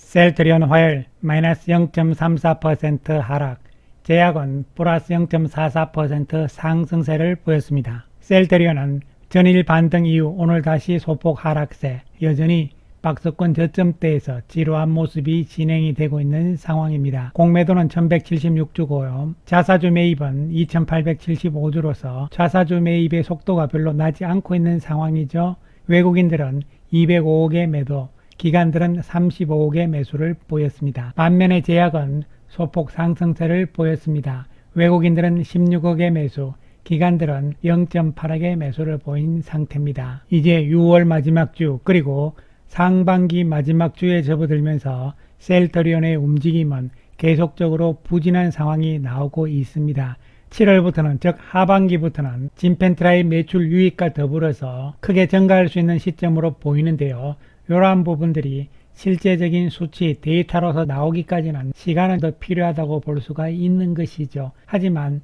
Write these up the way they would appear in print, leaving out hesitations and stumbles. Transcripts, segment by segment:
셀트리온 화요일 마이너스 0.34% 하락, 제약은 플러스 0.44% 상승세를 보였습니다. 셀트리온은 전일 반등 이후 오늘 다시 소폭 하락세, 여전히 박스권 저점대에서 지루한 모습이 진행이 되고 있는 상황입니다. 공매도는 1176주고요. 자사주 매입은 2875주로서 자사주 매입의 속도가 별로 나지 않고 있는 상황이죠. 외국인들은 205억의 매도, 기관들은 35억의 매수를 보였습니다. 반면에 제약은 소폭 상승세를 보였습니다. 외국인들은 16억의 매수, 기관들은 0.8억의 매수를 보인 상태입니다. 이제 6월 마지막 주 그리고 상반기 마지막 주에 접어들면서 셀트리온의 움직임은 계속적으로 부진한 상황이 나오고 있습니다. 7월부터는 즉 하반기부터는 진펜트라의 매출 유입과 더불어서 크게 증가할 수 있는 시점으로 보이는데요. 이러한 부분들이 실제적인 수치 데이터로서 나오기까지는 시간은 더 필요하다고 볼 수가 있는 것이죠. 하지만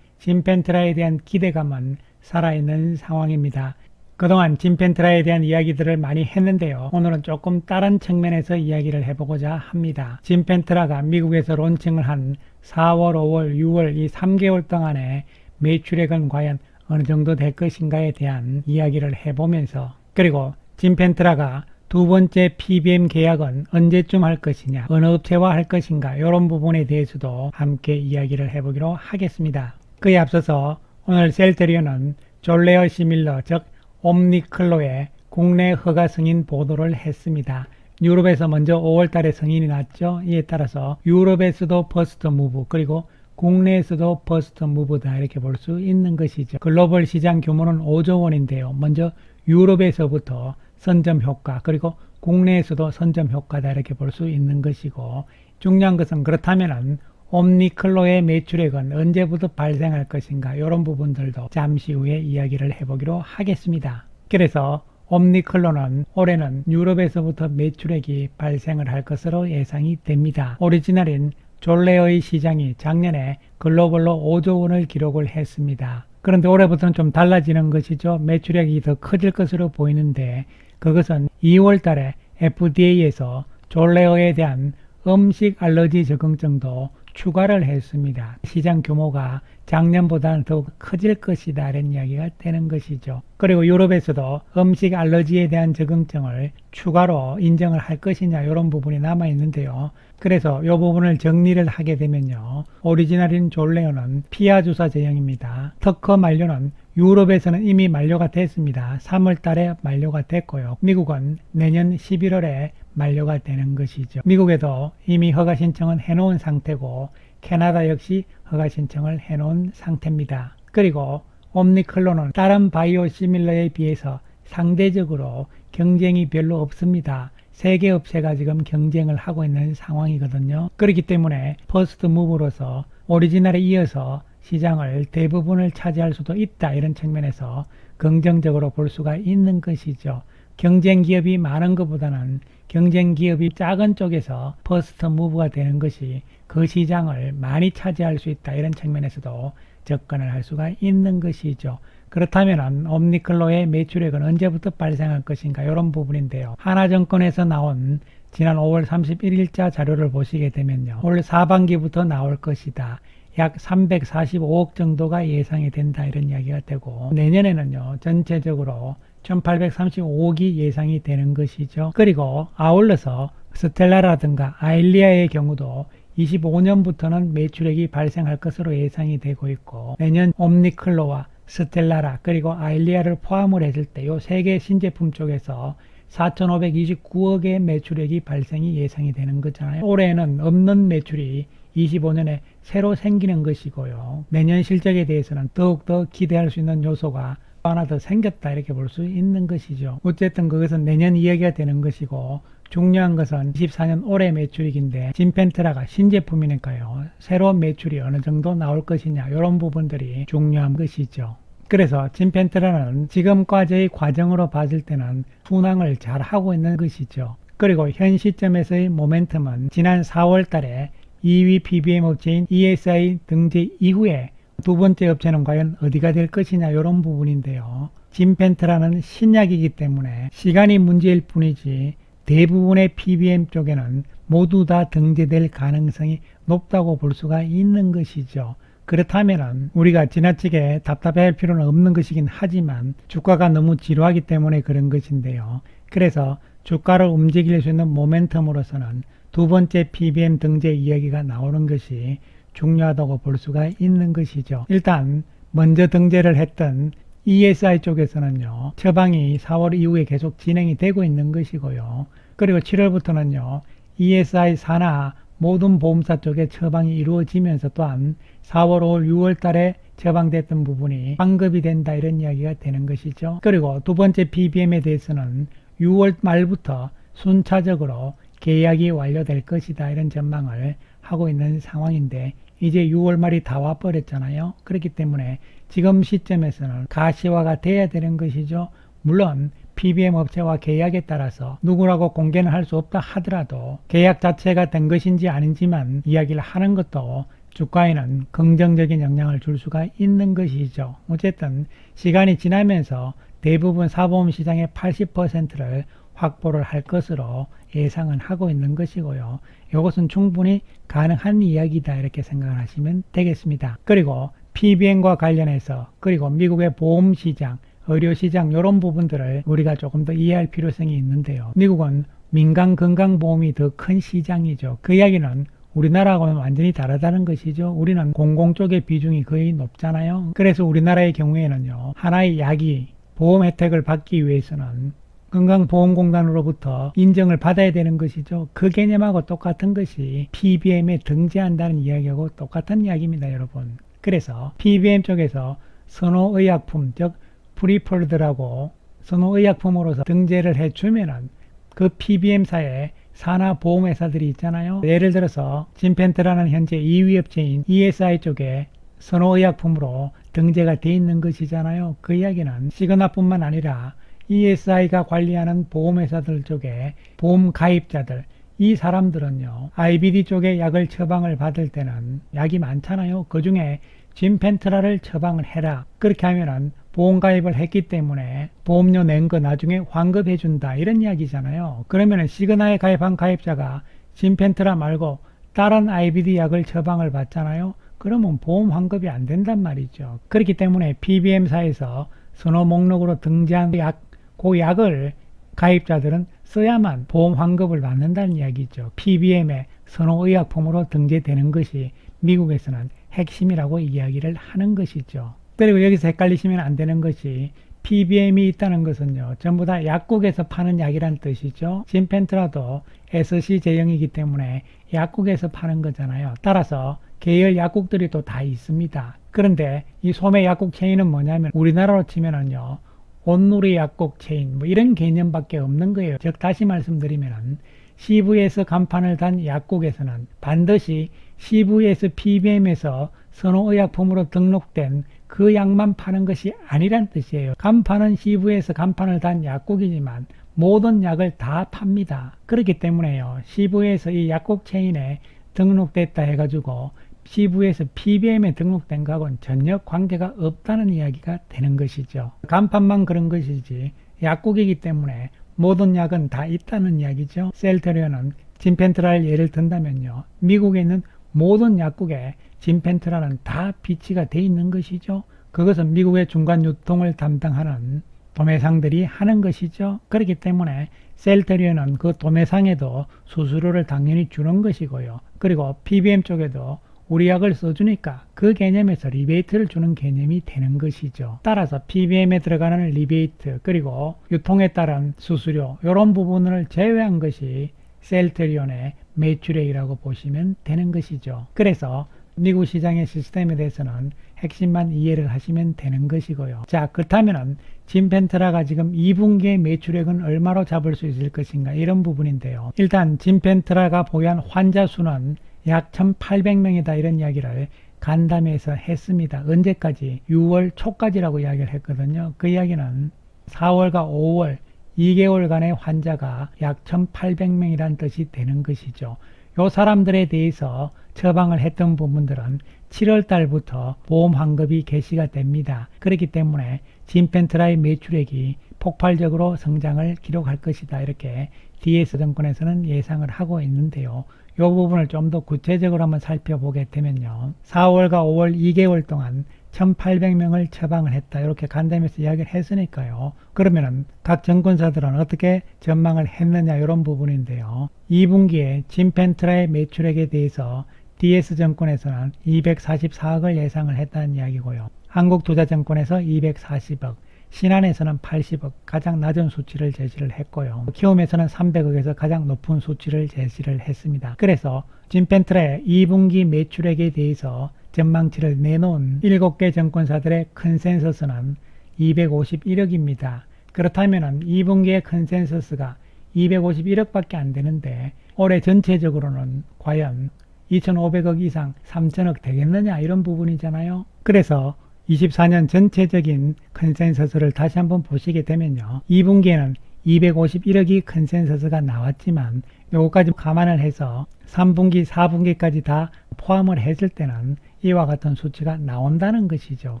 진펜트라에 대한 기대감은 살아있는 상황입니다. 그동안 진펜트라에 대한 이야기들을 많이 했는데요. 오늘은 조금 다른 측면에서 이야기를 해보고자 합니다. 진펜트라가 미국에서 론칭을 한 4월, 5월, 6월 이 3개월 동안의 매출액은 과연 어느 정도 될 것인가에 대한 이야기를 해보면서, 그리고 진펜트라가 두 번째 PBM 계약은 언제쯤 할 것이냐, 어느 업체와 할 것인가, 이런 부분에 대해서도 함께 이야기를 해보기로 하겠습니다. 그에 앞서서 오늘 셀트리온은 졸레어 시밀러 즉 옴니클로의 국내 허가 승인 보도를 했습니다. 유럽에서 먼저 5월달에 승인이 났죠. 이에 따라서 유럽에서도 퍼스트 무브, 그리고 국내에서도 퍼스트 무브다 이렇게 볼 수 있는 것이죠. 글로벌 시장 규모는 5조 원인데요. 먼저 유럽에서부터 선점 효과, 그리고 국내에서도 선점 효과다 이렇게 볼 수 있는 것이고, 중요한 것은 그렇다면은 옴니클로의 매출액은 언제부터 발생할 것인가, 이런 부분들도 잠시 후에 이야기를 해보기로 하겠습니다. 그래서 옴니클로는 올해는 유럽에서부터 매출액이 발생을 할 것으로 예상이 됩니다. 오리지널인 졸레어의 시장이 작년에 글로벌로 5조 원을 기록을 했습니다. 그런데 올해부터는 좀 달라지는 것이죠. 매출액이 더 커질 것으로 보이는데, 그것은 2월 달에 FDA에서 졸레어에 대한 음식 알러지 적응증도 추가를 했습니다. 시장 규모가 작년보다는 더욱 커질 것이다 이런 이야기가 되는 것이죠. 그리고 유럽에서도 음식 알러지에 대한 적응증을 추가로 인정을 할 것이냐, 이런 부분이 남아 있는데요. 그래서 이 부분을 정리를 하게 되면요, 오리지널인 졸레어는 피하 주사 제형입니다. 특허 만료는 유럽에서는 이미 만료가 됐습니다. 3월 달에 만료가 됐고요. 미국은 내년 11월에 만료가 되는 것이죠. 미국에도 이미 허가 신청은 해놓은 상태고, 캐나다 역시 허가 신청을 해놓은 상태입니다. 그리고 옴니클로는 다른 바이오 시밀러에 비해서 상대적으로 경쟁이 별로 없습니다. 3개 업체가 지금 경쟁을 하고 있는 상황이거든요. 그렇기 때문에 퍼스트 무브로서 오리지널에 이어서 시장을 대부분을 차지할 수도 있다, 이런 측면에서 긍정적으로 볼 수가 있는 것이죠. 경쟁 기업이 많은 것보다는 경쟁 기업이 작은 쪽에서 퍼스트 무브가 되는 것이 그 시장을 많이 차지할 수 있다, 이런 측면에서도 접근을 할 수가 있는 것이죠. 그렇다면 옴니클로의 매출액은 언제부터 발생할 것인가, 이런 부분인데요. 하나증권에서 나온 지난 5월 31일자 자료를 보시게 되면요, 올 사반기부터 나올 것이다. 약 345억 정도가 예상이 된다, 이런 이야기가 되고, 내년에는요 전체적으로 1835억이 예상이 되는 것이죠. 그리고 아울러서 스텔라라든가 아일리아의 경우도 25년부터는 매출액이 발생할 것으로 예상이 되고 있고, 내년 옴니클로와 스텔라라 그리고 아일리아를 포함을 했을 때 이 3개 신제품 쪽에서 4,529억의 매출액이 발생이 예상이 되는 거잖아요. 올해는 없는 매출이 25년에 새로 생기는 것이고요. 내년 실적에 대해서는 더욱더 기대할 수 있는 요소가 하나 더 생겼다, 이렇게 볼 수 있는 것이죠. 어쨌든 그것은 내년 이야기가 되는 것이고, 중요한 것은 24년 올해 매출액인데 진펜트라가 신제품이니까요, 새로운 매출이 어느 정도 나올 것이냐, 이런 부분들이 중요한 것이죠. 그래서 진펜트라는 지금까지의 과정으로 봤을 때는 순항을 잘 하고 있는 것이죠. 그리고 현 시점에서의 모멘텀은 지난 4월 달에 2위 PBM 업체인 ESI 등재 이후에 두 번째 업체는 과연 어디가 될 것이냐, 이런 부분인데요. 진펜트라는 신약이기 때문에 시간이 문제일 뿐이지 대부분의 PBM 쪽에는 모두 다 등재될 가능성이 높다고 볼 수가 있는 것이죠. 그렇다면 우리가 지나치게 답답해할 필요는 없는 것이긴 하지만 주가가 너무 지루하기 때문에 그런 것인데요. 그래서 주가를 움직일 수 있는 모멘텀으로서는 두 번째 PBM 등재 이야기가 나오는 것이 중요하다고 볼 수가 있는 것이죠. 일단 먼저 등재를 했던 ESI 쪽에서는요, 처방이 4월 이후에 계속 진행이 되고 있는 것이고요. 그리고 7월부터는요, ESI 산하 모든 보험사 쪽에 처방이 이루어지면서 또한 4월, 5월, 6월 달에 처방됐던 부분이 환급이 된다 이런 이야기가 되는 것이죠. 그리고 두 번째 PBM에 대해서는 6월 말부터 순차적으로 계약이 완료될 것이다 이런 전망을 하고 있는 상황인데 이제 6월 말이 다 와버렸잖아요. 그렇기 때문에 지금 시점에서는 가시화가 돼야 되는 것이죠. 물론 PBM 업체와 계약에 따라서 누구라고 공개는 할 수 없다 하더라도 계약 자체가 된 것인지 아닌지만 이야기를 하는 것도 주가에는 긍정적인 영향을 줄 수가 있는 것이죠. 어쨌든 시간이 지나면서 대부분 사보험 시장의 80%를 확보를 할 것으로 예상은 하고 있는 것이고요. 이것은 충분히 가능한 이야기다 이렇게 생각을 하시면 되겠습니다. 그리고 PBM과 관련해서 그리고 미국의 보험시장, 의료시장 이런 부분들을 우리가 조금 더 이해할 필요성이 있는데요. 미국은 민간 건강보험이 더 큰 시장이죠. 그 이야기는 우리나라하고는 완전히 다르다는 것이죠. 우리는 공공 쪽의 비중이 거의 높잖아요. 그래서 우리나라의 경우에는요, 하나의 약이 보험 혜택을 받기 위해서는 건강보험공단으로부터 인정을 받아야 되는 것이죠. 그 개념하고 똑같은 것이 PBM에 등재한다는 이야기하고 똑같은 이야기입니다, 여러분. 그래서 PBM 쪽에서 선호의약품, 즉 프리펄드라고 선호의약품으로서 등재를 해주면은 그 PBM사에 산하보험회사들이 있잖아요. 예를 들어서 진펜트라는 현재 2위 업체인 ESI 쪽에 선호의약품으로 등재가 돼 있는 것이잖아요. 그 이야기는 시그나뿐만 아니라 ESI가 관리하는 보험회사들 쪽에 보험 가입자들, 이 사람들은요, IBD 쪽에 약을 처방을 받을 때는 약이 많잖아요. 그 중에 진펜트라를 처방을 해라. 그렇게 하면은 보험 가입을 했기 때문에 보험료 낸 거 나중에 환급해 준다 이런 이야기잖아요. 그러면은 시그나에 가입한 가입자가 진펜트라 말고 다른 IBD 약을 처방을 받잖아요. 그러면 보험 환급이 안 된단 말이죠. 그렇기 때문에 PBM사에서 선호 목록으로 등재한 약, 그 약을 가입자들은 써야만 보험 환급을 받는다는 이야기죠. PBM의 선호의약품으로 등재되는 것이 미국에서는 핵심이라고 이야기를 하는 것이죠. 그리고 여기서 헷갈리시면 안 되는 것이 PBM이 있다는 것은요, 전부 다 약국에서 파는 약이란 뜻이죠. 진펜트라도 SC 제형이기 때문에 약국에서 파는 거잖아요. 따라서 계열 약국들이 또 다 있습니다. 그런데 이 소매 약국 체인은 뭐냐면 우리나라로 치면은요, 온누리 약국 체인 뭐 이런 개념밖에 없는 거예요. 즉 다시 말씀드리면 CVS 간판을 단 약국에서는 반드시 CVS PBM에서 선호의약품으로 등록된 그 약만 파는 것이 아니란 뜻이에요. 간판은 CVS 간판을 단 약국이지만 모든 약을 다 팝니다. 그렇기 때문에요, CVS 이 약국 체인에 등록됐다 해가지고 CVS PBM에 등록된 거하고는 전혀 관계가 없다는 이야기가 되는 것이죠. 간판만 그런 것이지 약국이기 때문에 모든 약은 다 있다는 이야기죠. 셀테리온은 진펜트라를 예를 든다면요, 미국에 있는 모든 약국에 진펜트라는 다 비치가 돼 있는 것이죠. 그것은 미국의 중간 유통을 담당하는 도매상들이 하는 것이죠. 그렇기 때문에 셀테리온은 그 도매상에도 수수료를 당연히 주는 것이고요. 그리고 PBM 쪽에도 우리 약을 써주니까 그 개념에서 리베이트를 주는 개념이 되는 것이죠. 따라서 PBM에 들어가는 리베이트 그리고 유통에 따른 수수료 이런 부분을 제외한 것이 셀테리온의 매출액이라고 보시면 되는 것이죠. 그래서 미국 시장의 시스템에 대해서는 핵심만 이해를 하시면 되는 것이고요. 자, 그렇다면 진펜트라가 지금 2분기의 매출액은 얼마로 잡을 수 있을 것인가 이런 부분인데요. 일단 진펜트라가 보유한 환자 수는 약 1800명이다 이런 이야기를 간담회에서 했습니다. 언제까지? 6월 초까지라고 이야기를 했거든요. 그 이야기는 4월과 5월 2개월간의 환자가 약 1800명이라는 뜻이 되는 것이죠. 요 사람들에 대해서 처방을 했던 부분들은 7월 달부터 보험 환급이 개시가 됩니다. 그렇기 때문에 진펜트라의 매출액이 폭발적으로 성장을 기록할 것이다 이렇게 DS증권에서는 예상을 하고 있는데요. 이 부분을 좀 더 구체적으로 한번 살펴보게 되면요. 4월과 5월 2개월 동안 1800명을 처방을 했다. 이렇게 간담회에서 이야기를 했으니까요. 그러면은 각 증권사들은 어떻게 전망을 했느냐 이런 부분인데요. 2분기에 진펜트라의 매출액에 대해서 DS증권에서는 244억을 예상을 했다는 이야기고요. 한국투자증권에서 240억, 신한에서는 80억, 가장 낮은 수치를 제시를 했고요. 키움에서는 300억에서 가장 높은 수치를 제시를 했습니다. 그래서 진펜트라의 2분기 매출액에 대해서 전망치를 내놓은 7개 증권사들의 컨센서스는 251억입니다. 그렇다면 2분기의 컨센서스가 251억밖에 안 되는데 올해 전체적으로는 과연 2,500억 이상 3,000억 되겠느냐 이런 부분이잖아요. 그래서 24년 전체적인 컨센서스를 다시 한번 보시게 되면요. 2분기에는 251억이 컨센서스가 나왔지만 요거까지 감안을 해서 3분기, 4분기까지 다 포함을 했을 때는 이와 같은 수치가 나온다는 것이죠.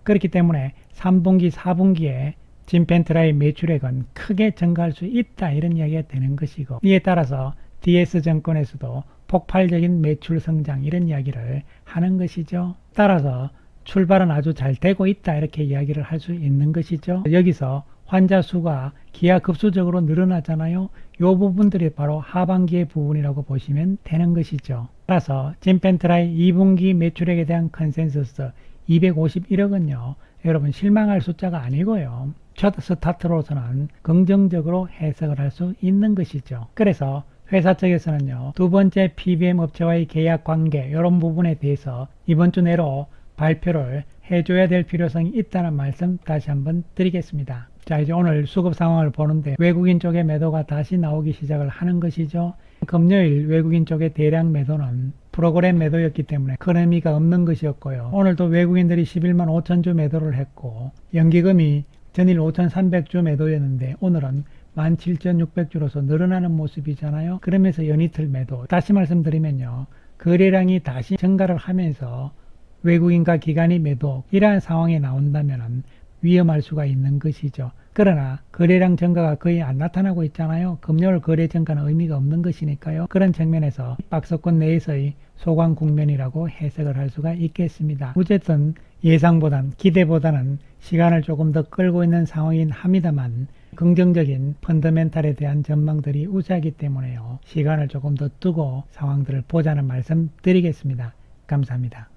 그렇기 때문에 3분기, 4분기에 진펜트라의 매출액은 크게 증가할 수 있다 이런 이야기가 되는 것이고 이에 따라서 DS증권에서도 폭발적인 매출 성장 이런 이야기를 하는 것이죠. 따라서 출발은 아주 잘 되고 있다 이렇게 이야기를 할 수 있는 것이죠. 여기서 환자 수가 기하급수적으로 늘어나잖아요. 이 부분들이 바로 하반기의 부분이라고 보시면 되는 것이죠. 따라서 진펜트라의 2분기 매출액에 대한 컨센서스 251억은요. 여러분 실망할 숫자가 아니고요. 첫 스타트로서는 긍정적으로 해석을 할 수 있는 것이죠. 그래서 회사 측에서는요. 두 번째 PBM 업체와의 계약 관계 이런 부분에 대해서 이번 주 내로 발표를 해줘야 될 필요성이 있다는 말씀 다시 한번 드리겠습니다. 자, 이제 오늘 수급 상황을 보는데 외국인 쪽의 매도가 다시 나오기 시작을 하는 것이죠. 금요일 외국인 쪽의 대량 매도는 프로그램 매도였기 때문에 큰 의미가 없는 것이었고요. 오늘도 외국인들이 11만 5천주 매도를 했고 연기금이 전일 5,300주 매도였는데 오늘은 17,600주로서 늘어나는 모습이잖아요. 그러면서 연이틀 매도. 다시 말씀드리면요. 거래량이 다시 증가를 하면서 외국인과 기관이 매도 이러한 상황이 나온다면 위험할 수가 있는 것이죠. 그러나 거래량 증가가 거의 안 나타나고 있잖아요. 금요일 거래 증가는 의미가 없는 것이니까요. 그런 측면에서 박스권 내에서의 소강 국면이라고 해석을 할 수가 있겠습니다. 어쨌든 예상보단 기대보다는 시간을 조금 더 끌고 있는 상황이긴 합니다만 긍정적인 펀더멘탈에 대한 전망들이 우세하기 때문에요. 시간을 조금 더 두고 상황들을 보자는 말씀 드리겠습니다. 감사합니다.